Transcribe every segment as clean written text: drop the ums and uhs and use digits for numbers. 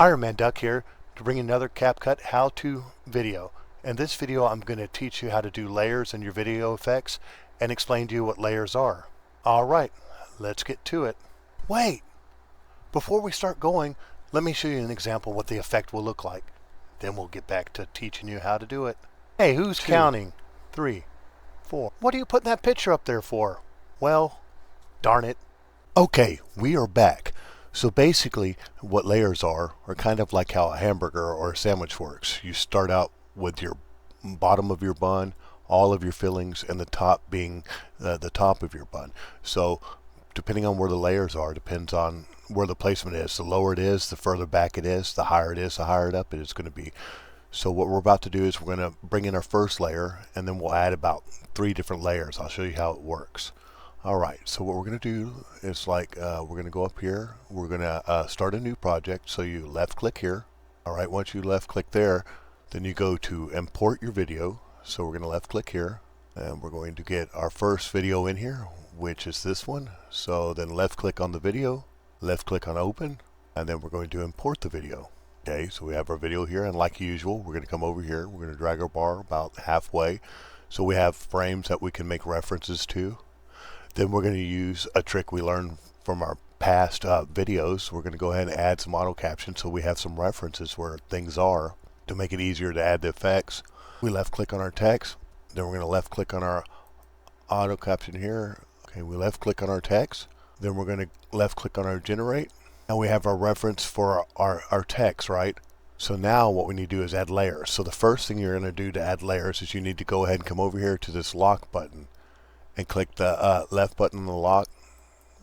Iron Man Duck here to bring another CapCut how-to video. In this video I'm going to teach you how to do layers in your video effects and explain to you what layers are. Alright, let's get to it. Wait! Before we start going, let me show you an example of what the effect will look like. Then we'll get back to teaching you how to do it. Hey, who's counting? 3, 4. What are you putting that picture up there for? Well, darn it. Okay, we are back. So basically what layers are kind of like how a hamburger or a sandwich works. You start out with your bottom of your bun, all of your fillings, and the top being the top of your bun. So depending on where the layers are depends on where the placement is. The lower it is, the further back it is. The higher it is, the higher it up it is going to be. So what we're about to do is we're going to bring in our first layer, and then we'll add about 3 different layers. I'll show you how it works. Alright, so what we're going to do is we're going to go up here. We're going to start a new project. So you left click here. Alright, once you left click there, then you go to import your video. So we're going to left click here, and we're going to get our first video in here, which is this one. So then left click on the video, left click on open, and then we're going to import the video. Okay, so we have our video here, and like usual, we're going to come over here. We're going to drag our bar about halfway. So we have frames that we can make references to. Then we're going to use a trick we learned from our past videos. We're going to go ahead and add some auto caption so we have some references where things are to make it easier to add the effects. We left click on our text. Then we're going to left click on our auto caption here. Okay, we left click on our text. Then we're going to left click on our generate. And we have our reference for our text, right? So now what we need to do is add layers. So the first thing you're going to do to add layers is you need to go ahead and come over here to this lock button and click the left button on the lock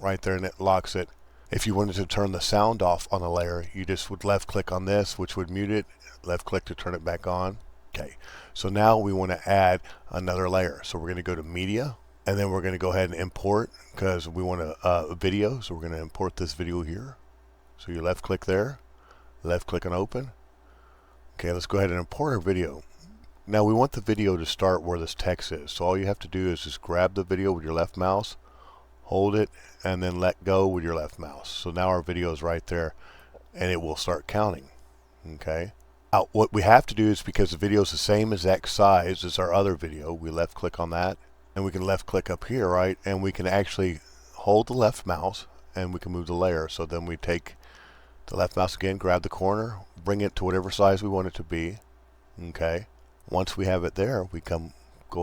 right there, and it locks it. If you wanted to turn the sound off on the layer, you just would left click on this, which would mute it, left click to turn it back on. Okay, so now we want to add another layer. So we're going to go to media, and then we're going to go ahead and import because we want a video. So we're going to import this video here. So you left click there, left click on open. Okay, let's go ahead and import our video. Now we want the video to start where this text is. So all you have to do is just grab the video with your left mouse, hold it, and then let go with your left mouse. So now our video is right there, and it will start counting. Okay. Now what we have to do is, because the video is the same exact size as our other video, we left click on that, and we can left click up here, right? And we can actually hold the left mouse, and we can move the layer. So then we take the left mouse again, grab the corner, bring it to whatever size we want it to be. Okay. Once we have it there, we go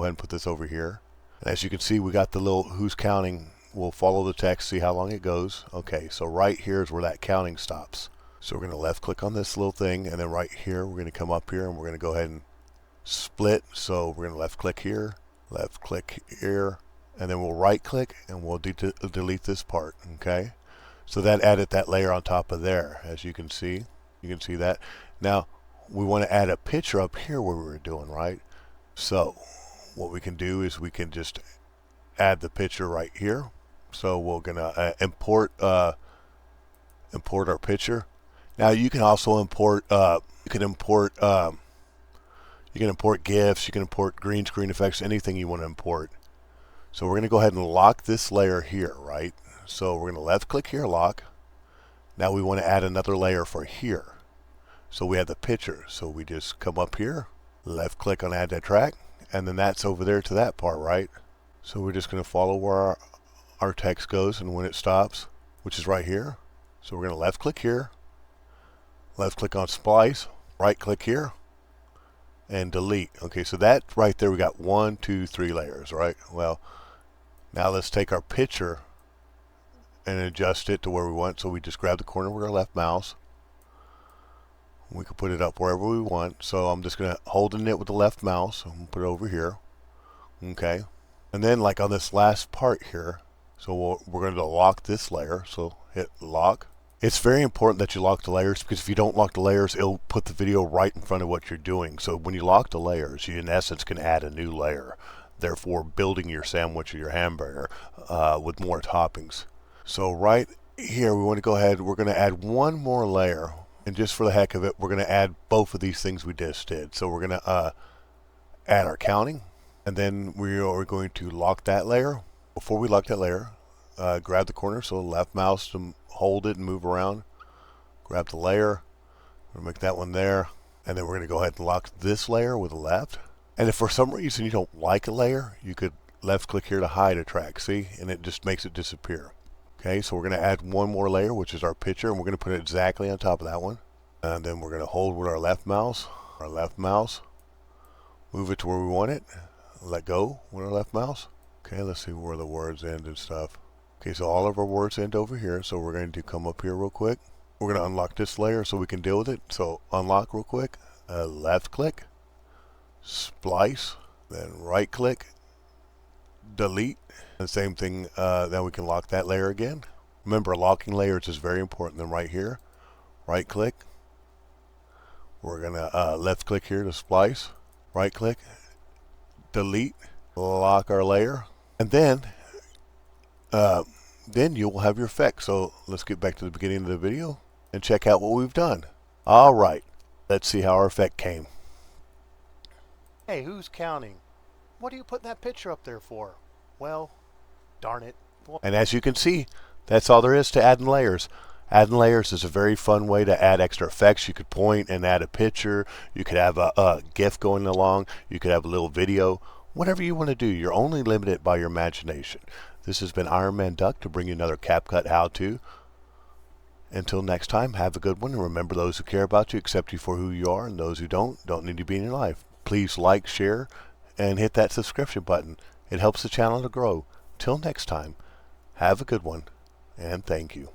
ahead and put this over here. And as you can see, we got the little who's counting. We'll follow the text, see how long it goes. Okay, so right here is where that counting stops. So we're going to left click on this little thing, and then right here, we're going to come up here and we're going to go ahead and split. So we're going to left click here, and then we'll right click and we'll delete this part. Okay, so that added that layer on top of there. As you can see that. Now, we want to add a picture up here where we were doing, right? So what we can do is we can just add the picture right here. So we're gonna import our picture. Now you can also import you can import GIFs, you can import green screen effects, anything you want to import. So we're gonna go ahead and lock this layer here, right? So we're gonna left click here, lock. Now we want to add another layer for here. So we have the picture, so we just come up here, left click on add to track, and then that's over there to that part, right? So we're just going to follow where our text goes and when it stops, which is right here. So we're going to left click here, left click on splice, right click here, and delete. Okay, so that right there we got 1, 2, 3 layers, right? Well, now let's take our picture and adjust it to where we want. So we just grab the corner with our left mouse. We can put it up wherever we want. So I'm just going to holding it with the left mouse and put it over here. Okay. And then like on this last part here, so we're going to lock this layer. So hit lock. It's very important that you lock the layers, because if you don't lock the layers, it'll put the video right in front of what you're doing. So when you lock the layers, you in essence can add a new layer, therefore building your sandwich or your hamburger with more toppings. So right here we want to go ahead, we're going to add one more layer. And just for the heck of it, we're going to add both of these things we just did. So we're going to add our counting, and then we are going to lock that layer. Before we lock that layer, grab the corner, so left mouse to hold it and move around. Grab the layer, We'll make that one there. And then we're going to go ahead and lock this layer with the left. And if for some reason you don't like a layer, you could left click here to hide a track, see? And it just makes it disappear. Okay, so we're going to add one more layer, which is our picture, and we're going to put it exactly on top of that one. And then we're going to hold with our left mouse, move it to where we want it, let go with our left mouse. Okay, let's see where the words end and stuff. Okay, so all of our words end over here, so we're going to come up here real quick. We're going to unlock this layer so we can deal with it. So unlock real quick, left click, splice, then right click, delete. The same thing, then we can lock that layer again. Remember, locking layers is very important. Then right here, right click. We're going to left click here to splice, right click, delete, lock our layer, and then you will have your effect. So let's get back to the beginning of the video and check out what we've done. All right, let's see how our effect came. Hey, who's counting? What are you putting that picture up there for? Well, darn it. And as you can see, that's all there is to adding layers. Adding layers is a very fun way to add extra effects. You could point and add a picture. You could have a GIF going along. You could have a little video. Whatever you want to do, you're only limited by your imagination. This has been Iron Man Duck to bring you another CapCut how-to. Until next time, have a good one, and remember, those who care about you accept you for who you are, and those who don't need to be in your life. Please like, share, and hit that subscription button. It helps the channel to grow. Till next time, have a good one, and thank you.